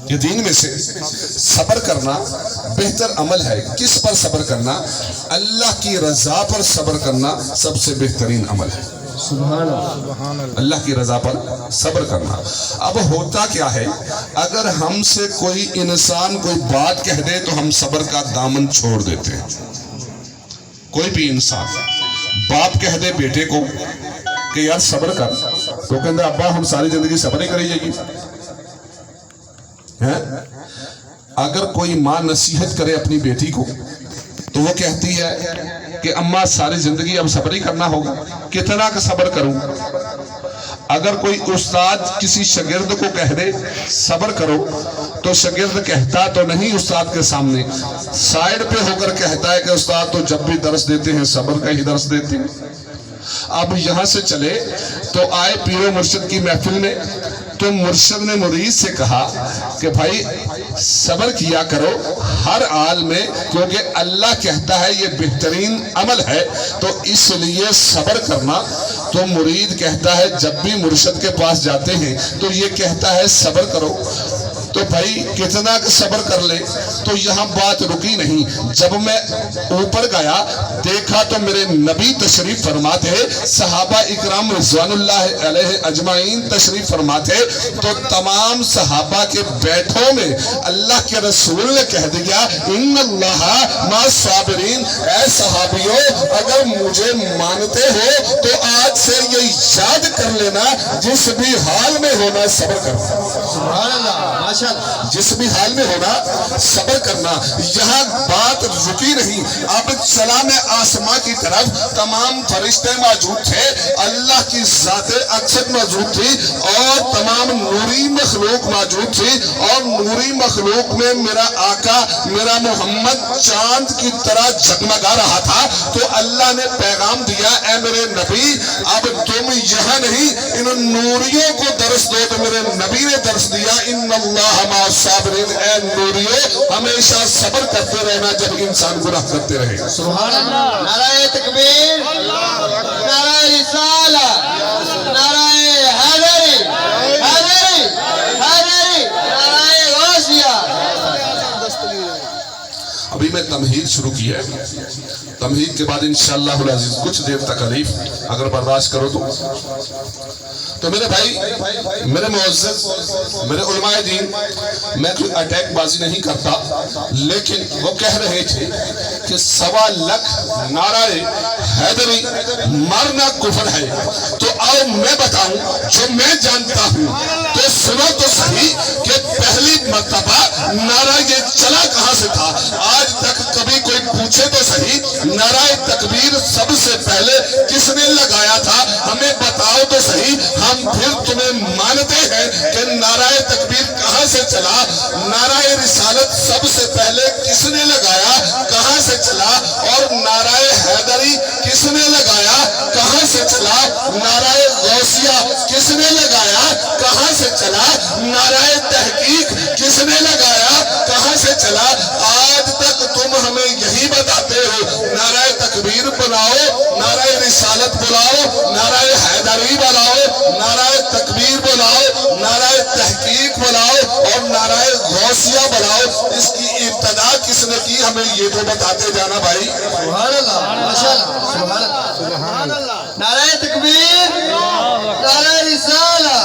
یہ دین میں سے صبر کرنا بہتر عمل ہے۔ کس پر صبر کرنا؟ اللہ کی رضا پر صبر کرنا سب سے بہترین عمل ہے۔ سبحان اللہ۔ اللہ کی رضا پر صبر کرنا۔ اب ہوتا کیا ہے، اگر ہم سے کوئی انسان کوئی بات کہہ دے تو ہم صبر کا دامن چھوڑ دیتے ہیں۔ کوئی بھی انسان باپ کہہ دے بیٹے کو کہ یار صبر کر، تو کہتے ہیں ابا ہم ساری زندگی صبر ہی کری جائے گی۔ اگر کوئی ماں نصیحت کرے اپنی بیٹی کو تو وہ کہتی ہے کہ اماں ساری زندگی اب صبر ہی کرنا ہوگا، کتنا کا صبر کروں۔ اگر کوئی استاد کسی شاگرد کو کہہ دے صبر کرو تو شاگرد کہتا تو نہیں استاد کے سامنے، سائیڈ پہ ہو کر کہتا ہے کہ استاد تو جب بھی درس دیتے ہیں صبر کا ہی درس دیتے ہیں۔ اب یہاں سے چلے تو آئے پیر و مرشد کی محفل میں، تو مرشد نے مرید سے کہا کہ بھائی صبر کیا کرو ہر حال میں، کیونکہ اللہ کہتا ہے یہ بہترین عمل ہے، تو اس لیے صبر کرنا۔ تو مرید کہتا ہے جب بھی مرشد کے پاس جاتے ہیں تو یہ کہتا ہے صبر کرو، تو بھائی کتنا صبر کر لے۔ تو یہاں بات رکی نہیں، جب میں اوپر گیا دیکھا تو میرے نبی تشریف فرماتے، صحابہ اکرام رضوان اللہ علیہ اجمعین تشریف فرماتے، تو تمام صحابہ کے بیٹھوں میں اللہ کے رسول نے کہہ دیا ان اللہ مع الصابرین، اے صحابیوں اگر مجھے مانتے ہو تو آج سے یہ یاد کر لینا جس بھی حال میں ہونا صبر کرنا۔ سبحان اللہ، جس بھی حال میں ہونا صبر کرنا۔ یہاں بات رکی نہیں، اب چلا میں آسمان کی طرف، تمام فرشتے موجود تھے، اللہ کی ذات اقدس موجود تھی، اور تمام نوری مخلوق موجود تھی، اور نوری مخلوق میں میرا آقا میرا محمد چاند کی طرح جگمگا رہا تھا۔ تو اللہ نے پیغام دیا اے میرے نبی اب تم یہاں نہیں، ان نوریوں کو درس دو۔ تو میرے نبی نے درس دیا ان اللہ مع الصابرین، اے نوریو ہمیشہ صبر کرتے رہنا جب انسان گناہ کرتے رہے گا۔ سبحان اللہ۔ نعرہ تکبیر، نعرہ رسالہ، نعرہ حیدری، حیدری، حیدری، نعرہ غوثیہ۔ ابھی میں تمہید شروع کی ہے، تمہید کے بعد انشاءاللہ العزیز کچھ دیر تکلیف اگر برداشت کرو تو میرے بھائی، میرے معزز، میرے علماء دین، میں کوئی اٹیک بازی نہیں کرتا، لیکن وہ کہہ رہے تھے کہ 1.25 لاکھ نعرہ حیدری مارنا کفر ہے۔ تو آؤ میں بتاؤں جو میں جانتا ہوں، تو سنو تو صحیح کہ پہلی مرتبہ نعرہ یہ چلا کہاں سے تھا۔ آج تک کبھی کوئی پوچھے تو صحیح نعرہ تکبیر سب سے پہلے کس نے لگایا تھا، ہمیں بتاؤ تو صحیح، ہم پھر تمہیں مانتے ہیں کہ نعرہ تکبیر کہاں سے چلا۔ نعرہ رسالت سب سے پہلے کس نے لگایا، کہاں سے چلا، اور نعرہ حیدری کس نے لگایا، کہاں سے چلا، نعرہ غوثیہ کس نے لگایا، کہاں سے چلا، نعرہ تحقیق کس نے لگایا، کہاں سے چلا۔ آج تک تم ہمیں یہی بتاتے ہو نعرہ تکبیر بلاؤ، نعرہ رسالت بلاؤ، نعرہ حیدری بلاؤ، نعرہ تکبیر بلاؤ، نعرہ تحقیق بلاؤ، اور نعرہ غوثیہ بلاؤ۔ اس کی ابتدا کس نے کی ہمیں یہ تو بتاتے جانا بھائی۔ سبحان اللہ، ماشاءاللہ، سبحان اللہ، سبحان اللہ۔ نعرہ تکبیر، نعرہ رسالہ،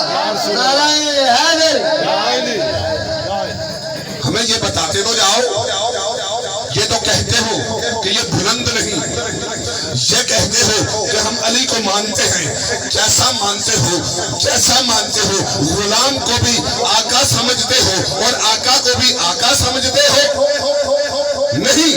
نعرہ حیدری۔ ہمیں یہ بتاتے تو جاؤ، یہ تو کہتے ہو کہ یہ بلند نہیں، یہ کہتے ہو کہ ہم علی کو مانتے ہیں، کیسا مانتے ہو، کیسا مانتے ہو، غلام کو بھی آقا سمجھتے ہو اور آقا کو بھی آقا سمجھتے ہو؟ نہیں،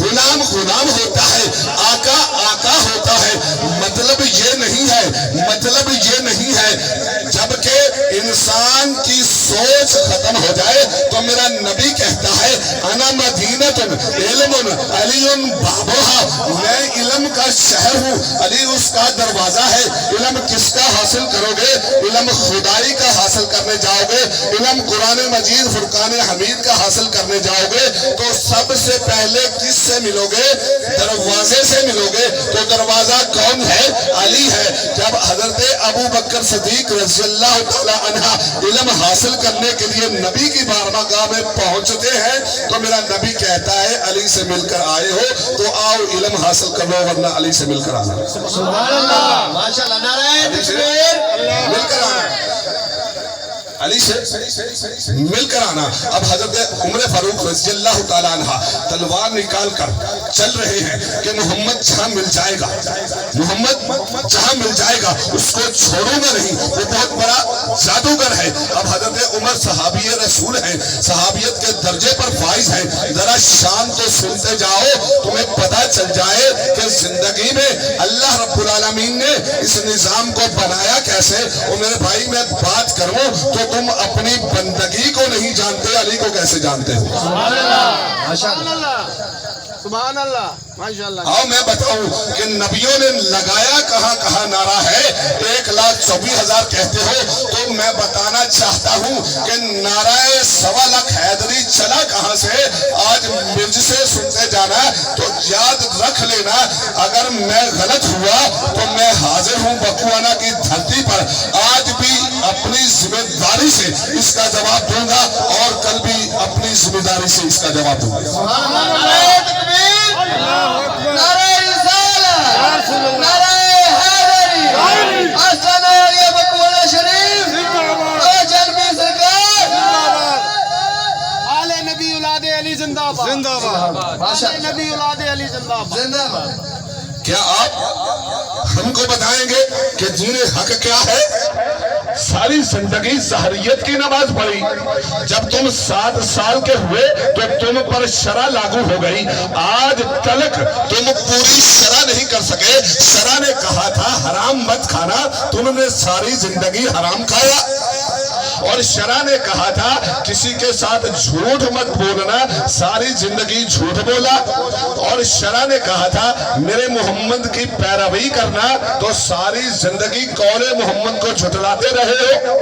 غلام غلام ہوتا ہے، آقا آقا ہوتا ہے۔ مطلب یہ نہیں ہے، مطلب یہ نہیں ہے جبکہ انسان کی سوچ ختم ہو جائے تو میرا نبی کہتا ہے انا مدینۃ علم علی بابوہا، میں علم کا شہر ہوں، علی اس کا دروازہ ہے۔ علم کس کا حاصل کرو گے؟ علم خدائی کا حاصل کرنے جاؤ گے، علم قرآن مجید فرقان حمید کا حاصل کرنے جاؤ گے تو سب سے پہلے کس سے ملو گے؟ دروازے سے ملو گے۔ تو دروازہ کون ہے؟ علی ہے۔ جب حضرت ابو بکر صدیق رضی اللہ تعالی عنہ علم حاصل کرنے کے لیے نبی کی بارگاہ میں پہنچتے ہیں تو میرا نبی کہتا ہے علی سے مل کر آئے ہو تو آؤ علم حاصل کر لو، ورنہ علی سے مل کر آنا۔ سبحان اللہ، ماشاءاللہ، نعرہ تکبیر، مل کر آنا، علی سے مل کر آنا۔ اب حضرت عمر فاروق رضی اللہ تعالیٰ عنہ تلوار نکال کر چل رہے ہیں کہ محمد جہاں مل جائے گا، محمد جہاں مل جائے گا اس کو چھوڑوں گا نہیں، وہ بہت بڑا جادوگر ہے۔ اب حضرت عمر صحابی رسول ہیں، صحابیت کے درجے پر فائز ہیں، ذرا شان تو سنتے جاؤ، تمہیں پتہ چل جائے کہ زندگی میں اللہ رب العالمین نے اس نظام کو بنایا کیسے۔ اور میرے بھائی میں بات کروں تو تم اپنی بندگی کو نہیں جانتے، علی کو کیسے جانتے ہو؟ سبحان اللہ، ماشاءاللہ، سبحان اللہ، ماشاءاللہ۔ آؤ میں بتاؤں کہ نبیوں نے لگایا کہاں کہاں نعرہ ہے۔ 1,24,000 کہتے ہو تو میں بتانا چاہتا ہوں کہ نعرہ 1.25 حیدری چلا کہاں سے؟ آج مرج سے سنتے جانا تو یاد رکھ لینا، اگر میں غلط ہوا تو میں حاضر ہوں بکوانا کی دھرتی پر، آج بھی اپنی ذمہ داری سے اس کا جواب دوں گا اور کل بھی اپنی ذمہ داری سے اس کا جواب دوں گا۔ سبحان اللہ، نعرہ تکبیر، نعرہ رسالت، نعرہ حیدری، آستانہ عالیہ بکوانا شریف، اور جنبی سرکار، آل نبی اولاد علی زندہ باد، زندہ باد۔ آل نبی اولاد علی زندہ باد۔ زندہ باد۔ کیا آپ ہم کو بتائیں گے کہ دین حق کیا ہے؟ ساری زندگی سحریت کی نماز پڑھی، جب تم 7 سال کے ہوئے تو تم پر شرع لاگو ہو گئی، آج تلک تم پوری شرع نہیں کر سکے۔ شرع نے کہا تھا حرام مت کھانا، تم نے ساری زندگی حرام کھایا۔ اور شرع نے کہا تھا کسی کے ساتھ جھوٹ مت بولنا، ساری زندگی جھوٹ بولا۔ اور شرع نے کہا تھا میرے محمد کی پیروی کرنا، تو ساری زندگی قول محمد کو جھٹلاتے رہے ہو۔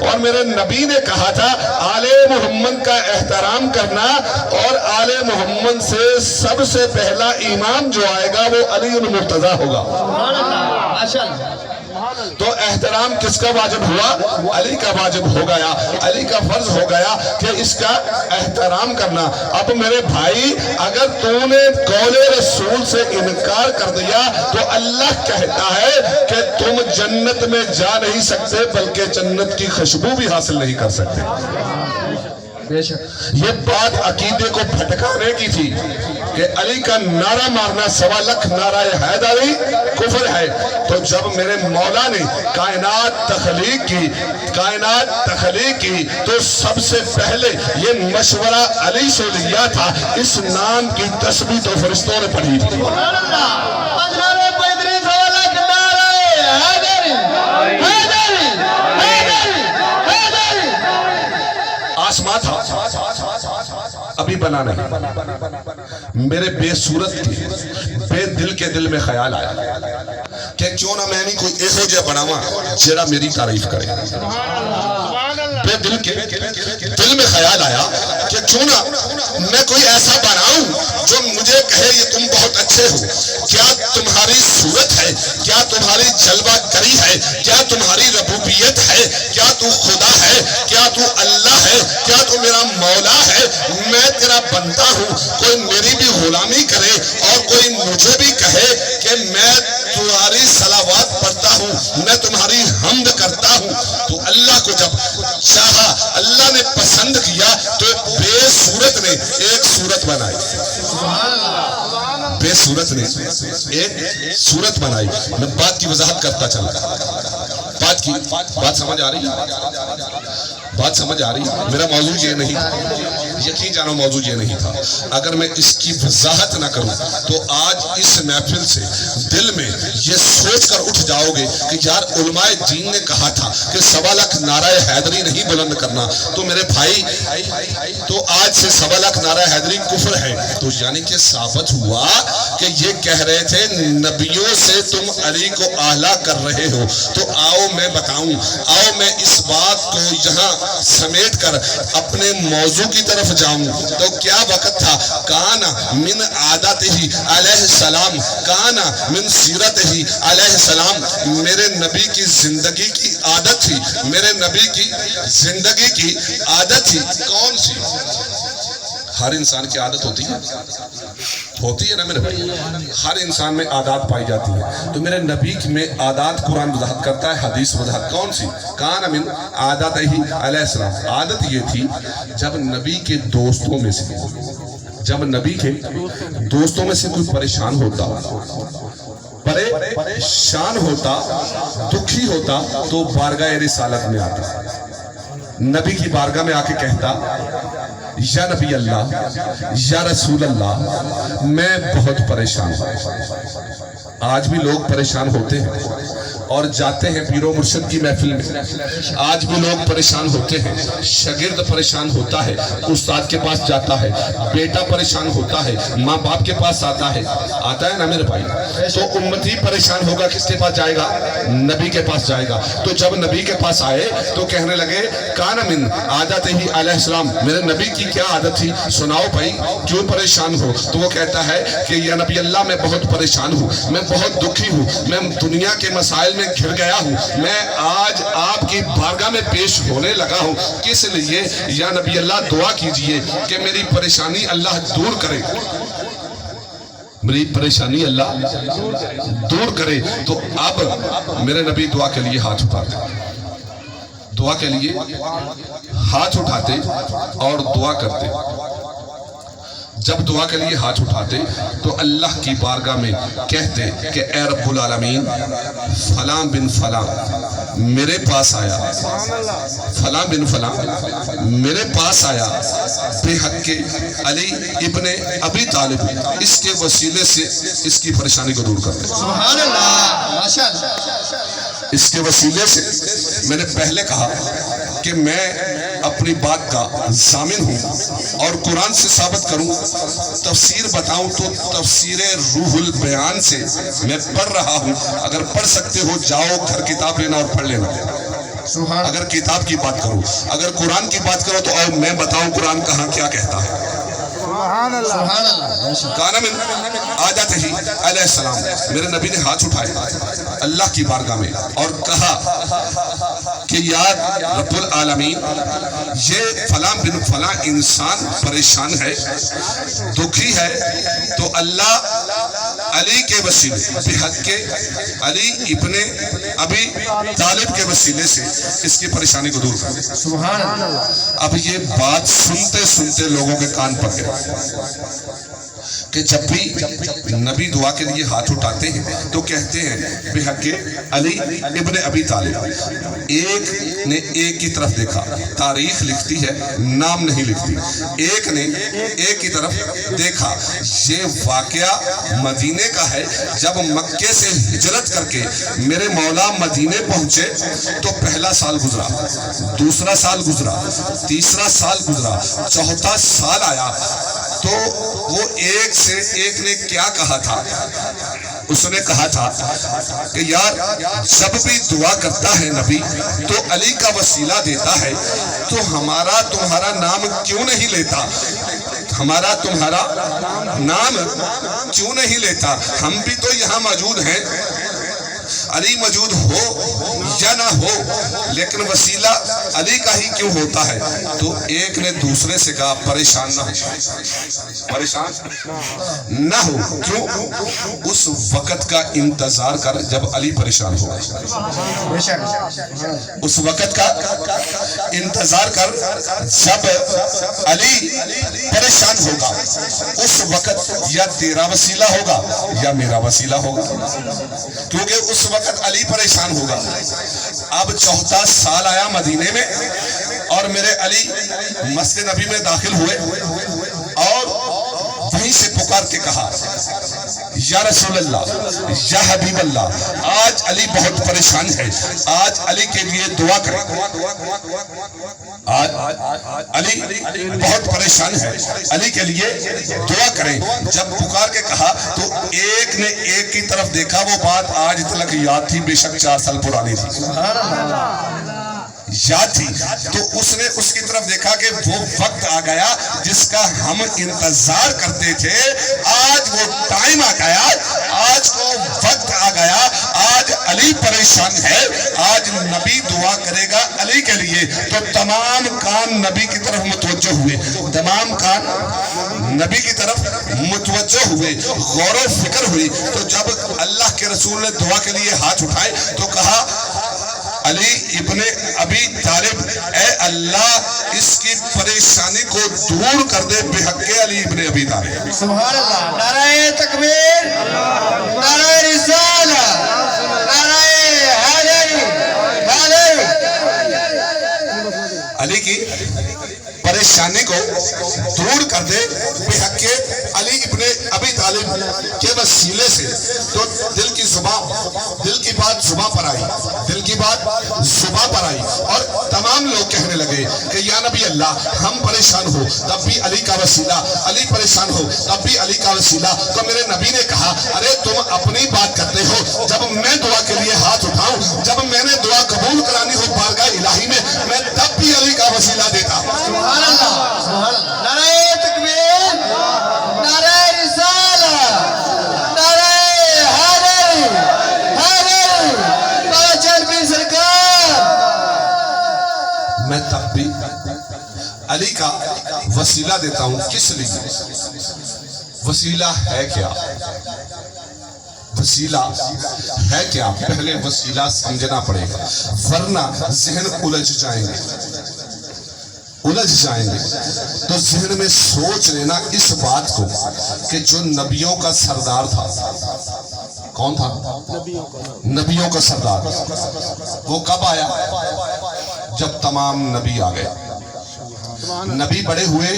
اور میرے نبی نے کہا تھا آل محمد کا احترام کرنا، اور آل محمد سے سب سے پہلا امام جو آئے گا وہ علی المرتضیٰ ہوگا۔ سبحان اللہ، ماشاءاللہ۔ تو احترام کس کا واجب ہوا؟ علی کا واجب ہو گیا، علی کا فرض ہو گیا کہ اس کا احترام کرنا۔ اب میرے بھائی اگر تو نے قول رسول سے انکار کر دیا تو اللہ کہتا ہے کہ تم جنت میں جا نہیں سکتے بلکہ جنت کی خوشبو بھی حاصل نہیں کر سکتے۔ بے شک یہ بات عقیدے کو بھٹکانے کی تھی کہ علی کا نعرہ مارنا 1.25 لاکھ نعرہ حیدری کفر ہے۔ تو جب میرے مولا نے کائنات تخلیق کی تو سب سے پہلے یہ مشورہ علی سے لیا تھا۔ اس نام کی تسبیح تو فرشتوں نے پڑھی تھی۔ سبحان اللہ، نعرہ پیدری 1.25 لاکھ نعرہ حیدری، حیدری، حیدری، حیدری۔ آسمان تھا ابھی بنا نہیں۔ میرے بے صورت کی بے دل کے دل میں خیال آیا کہ کیوں نہ میں نہیں کوئی ایسو جے بناواں جیڑا میری تعریف کرے۔ بے دل کے دل میں خیال آیا کہ کیوں نہ میں کوئی ایسا بناؤں جو مجھے کہے یہ تم بہت اچھے ہو، کیا تمہاری صورت ہے، کیا تمہاری جلوہ گری ہے، کیا تمہاری ربوبیت ہے، کیا تو خدا ہے، کیا تو اللہ ہے، کیا تو میرا مولا ہے، میں تیرا بندہ ہوں، کوئی میری بھی غلامی کرے اور کوئی مجھے بھی کہے کہ میں تمہاری صلوات پڑھتا ہوں، میں تمہاری حمد کرتا ہوں۔ تو اللہ کو جب چاہا، اللہ نے پسند کیا تو بے صورت نے ایک صورت بنائی۔ بے صورت نے ایک صورت بنائی۔ میں بات کی وضاحت کرتا چلا، بات سمجھ آ رہی ہے؟ بات سمجھ آ رہی ہے؟ میرا موضوع یہ نہیں تھا، یقین جانو موضوع یہ نہیں تھا. اگر میں اس کی وضاحت نہ کروں تو آج اس محفل سے دل میں یہ سوچ کر اٹھ جاؤ گے کہ یار علماء دین نے کہا تھا کہ 1.25 لاکھ نعرہ حیدری نہیں بلند کرنا، تو میرے بھائی تو آج سے 1.25 لاکھ نعرہ حیدری کفر ہے. تو یعنی کہ ثابت ہوا کہ یہ کہہ رہے تھے نبیوں سے تم علی کو اعلیٰ کر رہے ہو. تو آؤ میں بتاؤں، آؤ میں اس بات کو یہاں سمیٹ کر اپنے موضوع کی طرف جاؤں. تو کیا وقت تھا، کانا من عادت ہی علیہ السلام، کانا من سیرت ہی علیہ السلام. میرے نبی کی زندگی کی عادت تھی، میرے نبی کی زندگی کی عادت تھی. کون سی؟ ہر انسان کی عادت ہوتی ہے نا میرے بھائی، ہر انسان میں عادات پائی جاتی ہے. تو میرے نبی میں عادات قرآن وضاحت کرتا ہے، حدیث وضاحت. کون سی؟ کان من عادت ہی علیہ السلام. عادت یہ تھی جب نبی کے دوستوں میں سے کوئی پریشان ہوتا، دکھی ہوتا، تو بارگاہ رسالت میں آتا، نبی کی بارگاہ میں آ کے کہتا یا نبی اللہ، یا رسول اللہ، میں بہت پریشان ہوں. آج بھی لوگ پریشان ہوتے ہیں اور جاتے ہیں پیر و مرشد کی محفل میں. آج بھی لوگ پریشان ہوتے ہیں، شاگرد پریشان ہوتا ہے، استاد کے پاس جاتا ہے، بیٹا پریشان ہوتا ہے، ماں باپ کے پاس آتا ہے نا میرے بھائی. تو امتی پریشان ہوگا، کس کے پاس جائے گا؟ نبی کے پاس جائے گا. تو جب نبی کے پاس آئے تو کہنے لگے کان من عادت ہی علیہ السلام، میرے نبی کی کیا عادت تھی؟ سناؤ بھائی، کیوں پریشان ہو؟ تو وہ کہتا ہے کہ یا نبی اللہ، میں بہت پریشان ہوں، میں بہت دکھی ہوں، میں دنیا کے مسائل میں گھر گیا ہوں، میں آج آپ کی بارگاہ میں پیش ہونے لگا ہوں. کس لیے؟ یا نبی اللہ دعا کیجئے کہ میری پریشانی اللہ دور کرے، میری پریشانی اللہ دور کرے. تو اب میرے نبی دعا کے لیے ہاتھ اٹھاتے، دعا کے لیے ہاتھ اٹھاتے اور دعا کرتے. جب دعا کے لیے ہاتھ اٹھاتے تو اللہ کی بارگاہ میں کہتے کہ اے رب العالمین، فلاں بن فلاں میرے پاس آیا، فلاں بن فلاں میرے پاس آیا بے حق علی ابن ابی طالب، اس کے وسیلے سے اس کی پریشانی کو دور کر دے. سبحان اللہ، ماشاءاللہ. اس کے وسیلے سے میں نے پہلے کہا کہ میں اپنی بات کا ضامن ہوں اور قرآن سے ثابت کروں، تفسیر بتاؤں تو تفسیر روح البیان سے میں پڑھ رہا ہوں. اگر پڑھ سکتے ہو جاؤ گھر کتاب لینا اور پڑھ لینا. اگر کتاب کی بات کرو، اگر قرآن کی بات کرو تو اور میں بتاؤں قرآن کہاں کیا کہتا ہے. کان من عادت ہی علیہ السلام، میرے نبی نے ہاتھ اٹھائے اللہ کی بارگاہ میں اور کہا کہ یا رب العالمین، یہ فلاں بن فلاں انسان پریشان ہے، دکھی ہے، تو اللہ علی کے وسیلے، بحق کے علی ابن ابی طالب کے وسیلے سے اس کی پریشانی کو دور کر. سبحان اللہ. اب یہ بات سنتے سنتے لوگوں کے کان پڑ گئے کہ جب بھی نبی دعا کے لیے ہاتھ اٹھاتے ہیں تو کہتے ہیں بحق علی ابن ابی طالب. ایک نے ایک کی طرف دیکھا، تاریخ لکھتی ہے، نام نہیں لکھتی. ایک نے ایک کی طرف دیکھا. یہ واقعہ مدینے کا ہے. جب مکے سے ہجرت کر کے میرے مولا مدینے پہنچے تو پہلا سال گزرا، دوسرا سال گزرا، تیسرا سال گزرا، چوتھا سال آیا. تو وہ ایک سے ایک نے کیا کہا تھا؟ اس نے کہا تھا کہ یار جب بھی دعا کرتا ہے نبی تو علی کا وسیلہ دیتا ہے، تو ہمارا تمہارا نام کیوں نہیں لیتا؟ ہمارا تمہارا نام کیوں نہیں لیتا؟ ہم بھی تو یہاں موجود ہیں. علی موجود ہو یا نہ ہو لیکن وسیلہ علی کا ہی کیوں ہوتا ہے؟ تو ایک نے دوسرے سے کہا پریشان نہ ہو، پریشان نہ ہو. کیوں؟ اس وقت کا انتظار کر جب علی پریشان ہوگا. اس وقت کا انتظار کر جب علی پریشان ہوگا. اس وقت یا تیرا وسیلہ ہوگا یا میرا وسیلہ ہوگا، کیونکہ اس وقت علی پریشان ہوگا. اب چوتھا سال آیا مدینے میں اور میرے علی مسجد نبی میں داخل ہوئے اور وہیں سے پکار کے کہا یا رسول اللہ یا حبیب اللہ آج علی بہت پریشان ہے، آج علی کے لیے دعا کریں، آج علی بہت پریشان ہے، علی کے لیے دعا کریں۔ جب پکار کے کہا تو ایک نے ایک کی طرف دیکھا، وہ بات آج تک یاد تھی، بے شک 4 سال پرانی تھی، یاد تھی، تو اس نے اس کی طرف دیکھا کہ وہ وقت آ گیا جس کا ہم انتظار کرتے تھے، آج وہ ٹائم آ گیا، آج وہ وقت آ گیا، آج علی پریشان ہے، آج نبی دعا کرے گا علی کے لیے۔ تو تمام کان نبی کی طرف متوجہ ہوئے، تمام کان نبی کی طرف متوجہ ہوئے، غور و فکر ہوئی۔ تو جب اللہ کے رسول نے دعا کے لیے ہاتھ اٹھائے تو کہا علی ابن ابی طالب اے اللہ اس کی پریشانی کو دور کر دے بے حق علی ابن ابی طالب۔ سبحان اللہ، نعرہ تکبیر، نعرہ رسالہ، نعرہ حیدری، علی کی پریشانی کو دور کر دے بے حق علی ابن ابی طالب کے وسیلے سے۔ تو دل کی بات زباں پر آئی، دل کی بات زباں پر آئی، اور تمام لوگ کہنے لگے کہ یا نبی اللہ ہم پریشان ہو تب بھی علی کا وسیلہ، علی پریشان ہو تب بھی علی کا وسیلہ۔ تو میرے نبی نے کہا ارے تم اپنی بات کرتے ہو، جب میں دعا کے لیے ہاتھ اٹھاؤں، جب میں نے دعا قبول کرانی ہو بارگاہ الہی میں تب بھی علی کا وسیلہ دیتا۔ سبحان اللہ، سبحان اللہ، نعرہ تکبیر، نعرہ رسالہ، نعرہ حیدری، بابا چلپی سرکار۔ میں تب بھی علی کا وسیلہ دیتا ہوں، کس لیے؟ وسیلہ ہے کیا؟ وسیلہ ہے کیا؟ پہلے وسیلہ سمجھنا پڑے گا، ورنہ ذہن الجھ جائیں گے، الجھ جائیں گے۔ تو ذہن میں سوچ لینا اس بات کو کہ جو نبیوں کا سردار تھا، کون تھا؟ نبیوں کا سردار، وہ کب آیا؟ جب تمام نبی آ گئے۔ نبی بڑے ہوئے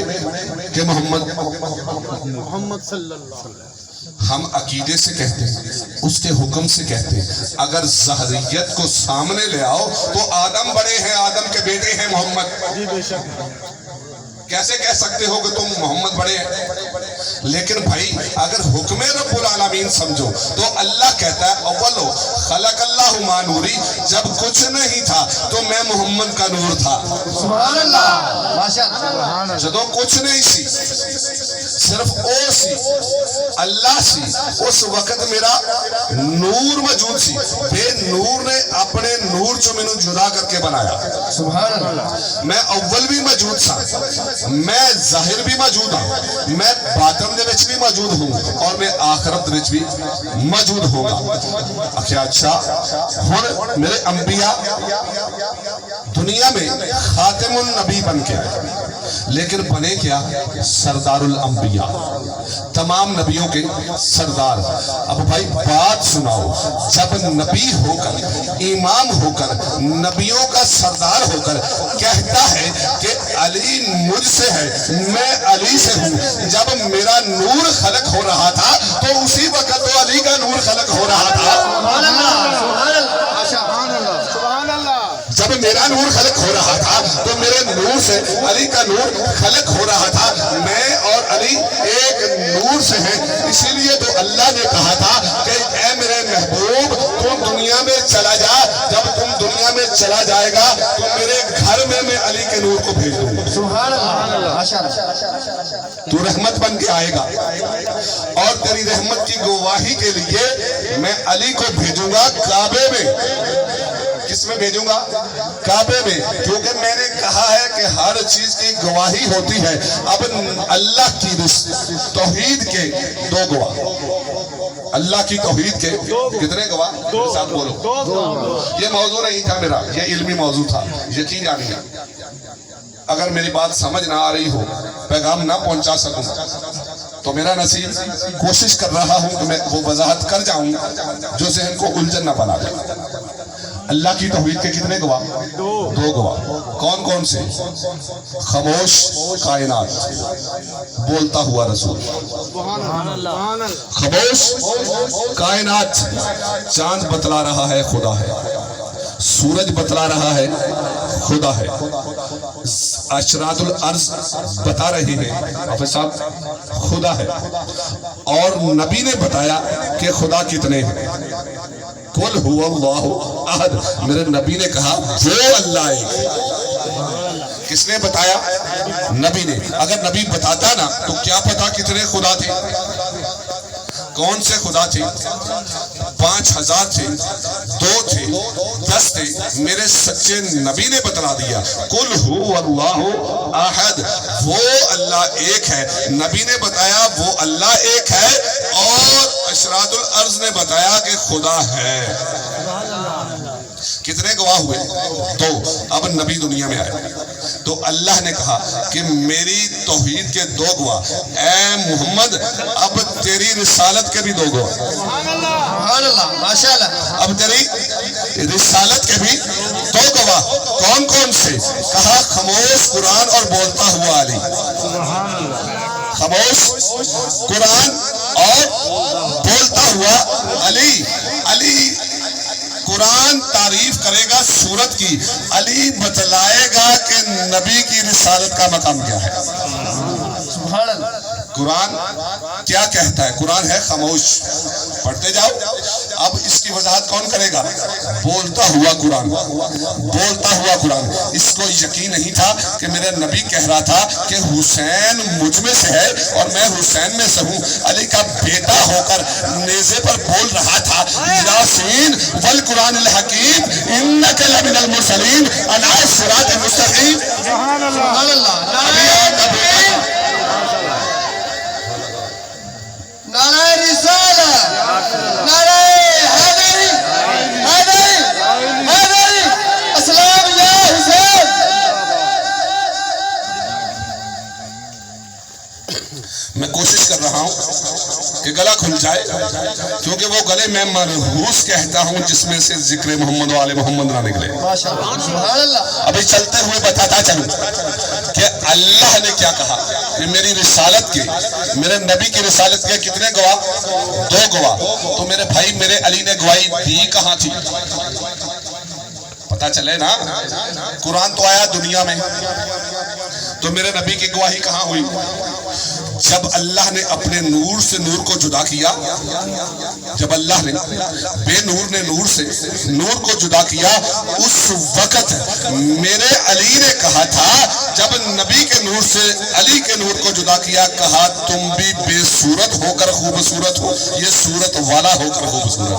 کہ محمد صلی اللہ علیہ وسلم ہم عقیدے سے کہتے ہیں، اس کے حکم سے کہتے ہیں۔ اگر ظاہریت کو سامنے لے آؤ تو آدم بڑے ہیں، آدم کے بیٹے ہیں محمد، کیسے کہہ سکتے ہو کہ تم محمد بڑے ہیں؟ لیکن بھائی اگر حکم رب العالمین سمجھو تو اللہ کہتا ہے اولو خلق اللہ ما نوری، جب کچھ نہیں تھا تو میں محمد کا نور تھا۔ سبحان اللہ، ماشاءاللہ، جدو کچھ نہیں سی، صرف او سی، اللہ سی، اس وقت میرا نور موجود سی، بے نور نے اپنے نور جو میں نے جدا کر کے بنایا۔ سبحان اللہ، میں اول بھی موجود سا، میں ظاہر بھی موجود ہوں، میں باطن دے وچ بھی موجود ہوں، اور میں آخرت وچ بھی موجود ہوں گا۔ اچھا ہن میرے انبیاء دنیا میں خاتم النبی بن کے، لیکن بنے کیا؟ سردار الانبیاء، تمام نبیوں کے سردار۔ اب بھائی بات سناؤ، جب نبی ہو کر، امام ہو کر، نبیوں کا سردار ہو کر کہتا ہے کہ علی مجھ سے ہے، میں علی سے ہوں، جب میرا نور خلق ہو رہا تھا تو اسی وقت تو علی کا نور خلق ہو رہا تھا۔ سبحان اللہ، سبحان اللہ، سبحان اللہ۔ جب میرا نور خلق ہو رہا تھا تو میرے نور سے علی کا نور خلق ہو رہا تھا، میں اور علی ایک نور سے ہیں۔ اسی لیے تو اللہ نے کہا تھا کہ اے میرے محبوب تم دنیا میں چلا جا، جب تم دنیا میں چلا جائے گا تو میرے گھر میں علی کے نور کو بھیج دوں گا، سبحان اللہ، ماشاءاللہ، تو رحمت بن کے آئے گا، اور تیری رحمت کی گواہی کے لیے میں علی کو بھیجوں گا کعبے میں۔ کس میں بھیجوں گا؟ کعبے میں، کیونکہ میں نے کہا ہے کہ ہر چیز کی گواہی ہوتی ہے۔ اب اللہ کی توحید کے 2 گواہ، اللہ کی توحید کے کتنے گواہ؟ میرے ساتھ بولو۔ یہ موضوع نہیں تھا میرا، یہ علمی موضوع تھا، یقین جانیے۔ اگر میری بات سمجھ نہ آ رہی ہو، پیغام نہ پہنچا سکوں تو میرا نصیب کوشش کر رہا ہوں کہ میں وہ وضاحت کر جاؤں جو ذہن کو الجھن نہ بنا دے۔ اللہ کی توحید کے کتنے گواہ؟ دو گواہ. کون کون سے؟ خاموش کائنات، بولتا ہوا رسول. خاموش کائنات، چاند بتلا رہا ہے خدا ہے، سورج بتلا رہا ہے خدا ہے، اشراط الارض بتا رہے ہیں حافظ صاحب خدا ہے، اور نبی نے بتایا کہ خدا کتنے ہیں. قل هو اللہ احد، میرے نبی نے کہا وہ اللہ ہے. کس نے بتایا؟ نبی نے. اگر نبی بتاتا نا تو کیا پتا کتنے خدا تھے؟ کون سے خدا تھے؟ 5000 تھے، 2 تھے، 10 تھے. میرے سچے نبی نے بتلا دیا قل هو اللہ احد، وہ اللہ ایک ہے. نبی نے بتایا وہ اللہ ایک ہے، اور اشراط الارض نے بتایا کہ خدا ہے. کتنے گواہ ہوئے؟ 2. اب نبی دنیا میں آئے تو اللہ نے کہا کہ میری توحید کے 2 گواہ، اے محمد اب تیری رسالت کے بھی 2 گواہ. سبحان اللہ ماشاءاللہ. اب تیری رسالت کے بھی 2 گواہ. کون کون سے؟ کہا خاموش قرآن اور بولتا ہوا علی. خاموش قرآن اور بولتا ہوا علی. علی قرآن تعریف کرے گا سورت کی، علی بتلائے گا کہ نبی کی رسالت کا مقام کیا ہے. سبحان اللہ. قرآن کیا کہتا ہے؟ قرآن ہے خاموش. پڑھتے جاؤ. اب اس کی وضاحت کون کرے گا؟ بولتا ہوا قرآن. بولتا ہوا قرآن. اس کو یقین نہیں تھا کہ میرے نبی کہہ رہا تھا کہ حسین مجھ میں سے ہے اور میں حسین میں سے ہوں. علی کا بیٹا ہو کر نیزے پر بول رہا تھا یاسین والقرآن الحکیم انک لمن المرسلین علی صراط مستقیم. سبحان اللہ. نعرہ رسالت، نعرہ حیدری، حیدری، حیدری، اسلام یا حسین. میں کوشش کر رہا ہوں کہ گلا کھل جائے، کیونکہ وہ گلے میں مرحوس کہتا ہوں جس میں سے ذکر محمد و آل محمد نہ نکلے. سبحان اللہ. ابھی چلتے ہوئے بتاتا چلوں کہ اللہ نے کیا کہا کہ میری رسالت کے، میرے نبی کی رسالت کے کتنے گواہ؟ 2 گواہ. تو میرے بھائی میرے علی نے گواہی دی کہاں تھی؟ پتا چلے نا. قرآن تو آیا دنیا میں، تو میرے نبی کی گواہی کہاں ہوئی؟ جب اللہ نے اپنے نور سے نور کو جدا کیا، جب اللہ نے بے نور نے نور سے نور کو جدا کیا، اس وقت میرے علی نے کہا تھا، جب نبی کے نور سے علی کے نور کو جدا کیا، کہا تم بھی بے صورت ہو کر خوبصورت ہو، یہ صورت والا ہو کر خوبصورت ہو.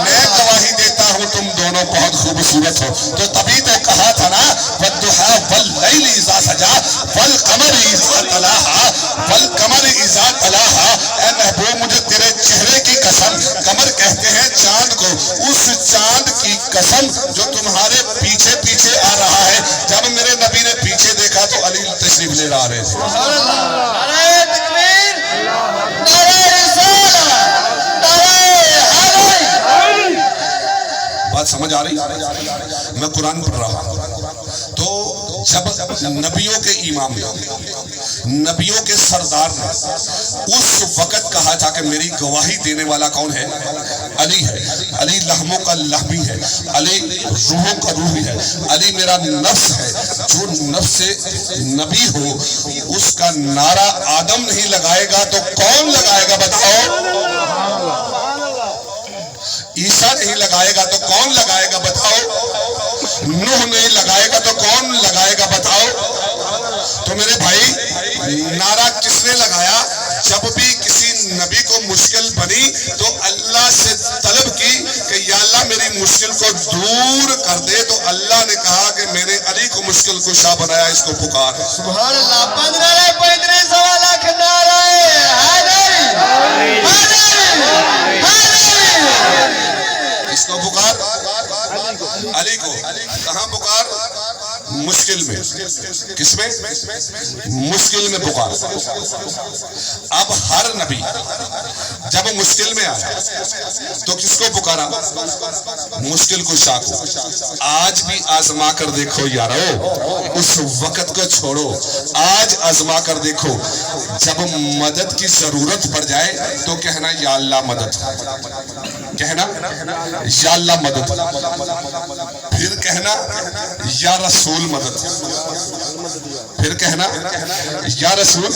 میں گواہی دیتا ہوں تم دونوں بہت خوبصورت ہو. تو تبھی تو کہا تھا نا والضحیٰ واللیل اذا سجا والقمر اذا تلاہا والقمر اذا تلاہا. اے محبوب مجھے تیرے چہرے کی قسم، قمر کہتے ہیں چاند کو، اس چاند کی قسم جو تمہارے پیچھے پیچھے آ رہا ہے. جب میرے نبی نے پیچھے دیکھا تو علی تشریف لے رہا رہے. سبحان اللہ. نعرہ تکبیر، نعرہ رسالت، نعرہ حیدری. بات سمجھ آ رہی؟ میں قرآن پڑھ رہا ہوں تو جب نبیوں کے امام نے، نبیوں کے سردار نے اس وقت کہا تھا کہ میری گواہی دینے والا کون ہے؟ علی ہے. علی لحموں کا لحمی ہے، علی روحوں کا روحی ہے، علی میرا نفس ہے. جو نفس سے نبی ہو اس کا نعرہ آدم نہیں لگائے گا تو کون لگائے گا بتاؤ؟ عیسیٰ نہیں لگائے گا تو کون لگائے گا بتاؤ؟ نوح نہیں لگائے گا تو کون لگائے گا بتاؤ؟ تو میرے بھائی نعرہ کس نے لگایا؟ جب بھی کسی نبی کو مشکل بنی تو اللہ سے طلب کی کہ یا اللہ میری مشکل کو دور کر دے، تو اللہ نے کہا کہ میں نے علی کو مشکل کشا بنایا، اس کو پکار. سبحان اللہ. 15 سوا لاکھ نعرہ حیدری، حیدری، حیدری. اس کو پکار علی کو. کہاں پکار؟ مشکل میں، کس میں؟ مشکل میں پکارا۔ اب ہر نبی جب مشکل میں آیا تو کس کو پکارا؟ مشکل کشا کو۔ آج بھی آزما کر دیکھو یارو، اس وقت کو چھوڑو، آج آزما کر دیکھو، جب مدد کی ضرورت پڑ جائے تو کہنا یا اللہ مدد، کہنا یا اللہ مدد، پھر کہنا یا رسول مدد، پھر کہنا یا رسول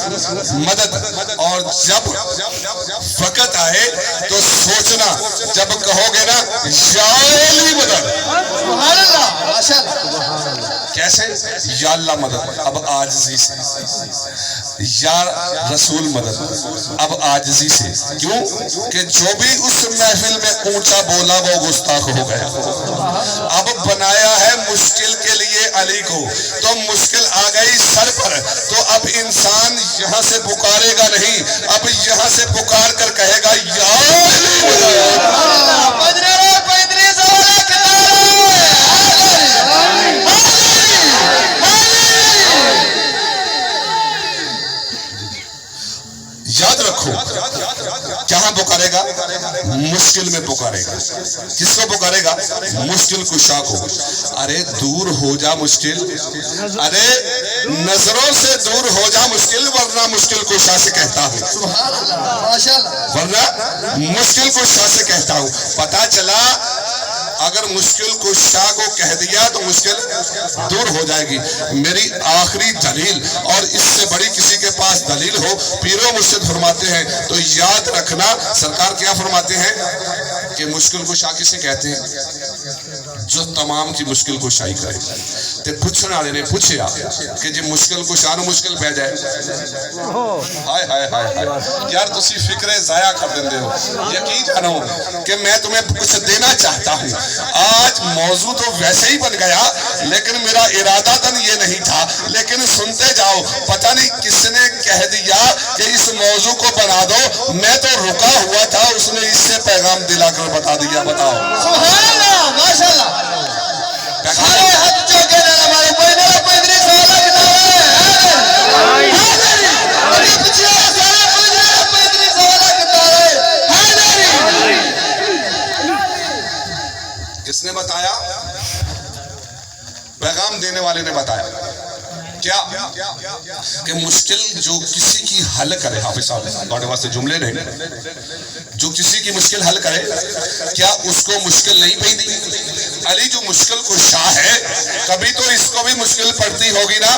مدد۔ اور جب وقت آئے تو سوچنا، جب کہو گے نا یا علی مدد، سبحان اللہ، ماشاءاللہ، کیسے؟ یا اللہ مدد، اب عاجزی سے، یا رسول مدد، اب عاجزی سے۔ کیوں کہ جو بھی اس محفل میں اونچا بولا وہ گستاخ ہو گیا۔ اب بنایا ہے مشکل کے لیے علی کو، تو مشکل آ گئی سر پر، تو اب انسان یہاں سے پکارے گا نہیں، اب یہاں سے پکار کر کہے گا یا علی مدد۔ یاد رکھو، کہاں پکارے گا؟ مشکل میں پکارے گا۔ کس کو پکارے گا؟ مشکل کشا کو۔ ارے دور ہو جا مشکل، ارے نظروں سے دور ہو جا مشکل، ورنہ مشکل کشا سے کہتا ہوں، ورنہ مشکل کشا سے کہتا ہوں۔ پتا چلا اگر مشکل کشا کو کہہ دیا تو مشکل دور ہو جائے گی۔ میری آخری دلیل، اور اس سے بڑی کسی کے پاس دلیل ہو، پیر و مرشد فرماتے ہیں تو یاد رکھنا، سرکار کیا فرماتے ہیں کہ مشکل کشا کسے کہتے ہیں؟ جو تمام کی مشکل کشائی کرے۔ تے پوچھنا والے نے پوچھیا کہ جی مشکل کشا نو مشکل پہ جائے، ہائے ہائے ہائے ہائے یار تسی فکرے ضائع کر دیندے ہو۔ یقین جانو کہ میں تمہیں کچھ دینا چاہتا ہوں۔ آج موضوع تو ویسے ہی بن گیا، لیکن میرا ارادہ تن یہ نہیں تھا، لیکن سنتے جاؤ، پتہ نہیں کس نے کہہ دیا کہ اس موضوع کو بنا دو، میں تو رکا ہوا تھا، اس نے اس سے پیغام دلا کر بتا دیا۔ بتاؤ سبحان اللہ، ماشاءاللہ، سارے ہاتھ چوکے نہ ہمارے کوئی نہ کوئی ادھر سوال کتاب ہے، ابھی پوچھے سارے کوئی نہ کوئی ادھر سوال کتاب ہے۔ کس نے بتایا؟ پیغام دینے والے نے بتایا کیا کہ مشکل جو کسی کی حل کرے، حافظ صاحب تھوڑے واسطے جملے نہیں، جو کسی کی مشکل حل کرے کیا اس کو مشکل نہیں پہنی؟ علی جو مشکل کشا ہے، کبھی تو اس کو بھی مشکل پڑتی ہوگی نا،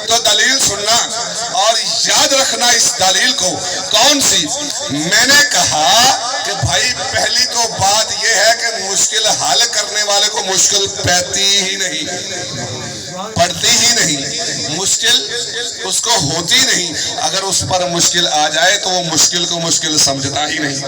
تو دلیل سننا اور یاد رکھنا اس دلیل کو۔ کون سی؟ میں نے کہا کہ بھائی پہلی تو بات یہ ہے کہ مشکل حل کرنے والے کو مشکل پڑتی ہی نہیں، پڑتی ہی نہیں، مشکل اس کو ہوتی نہیں۔ اگر اس پر مشکل آ جائے تو وہ مشکل کو مشکل سمجھتا ہی نہیں۔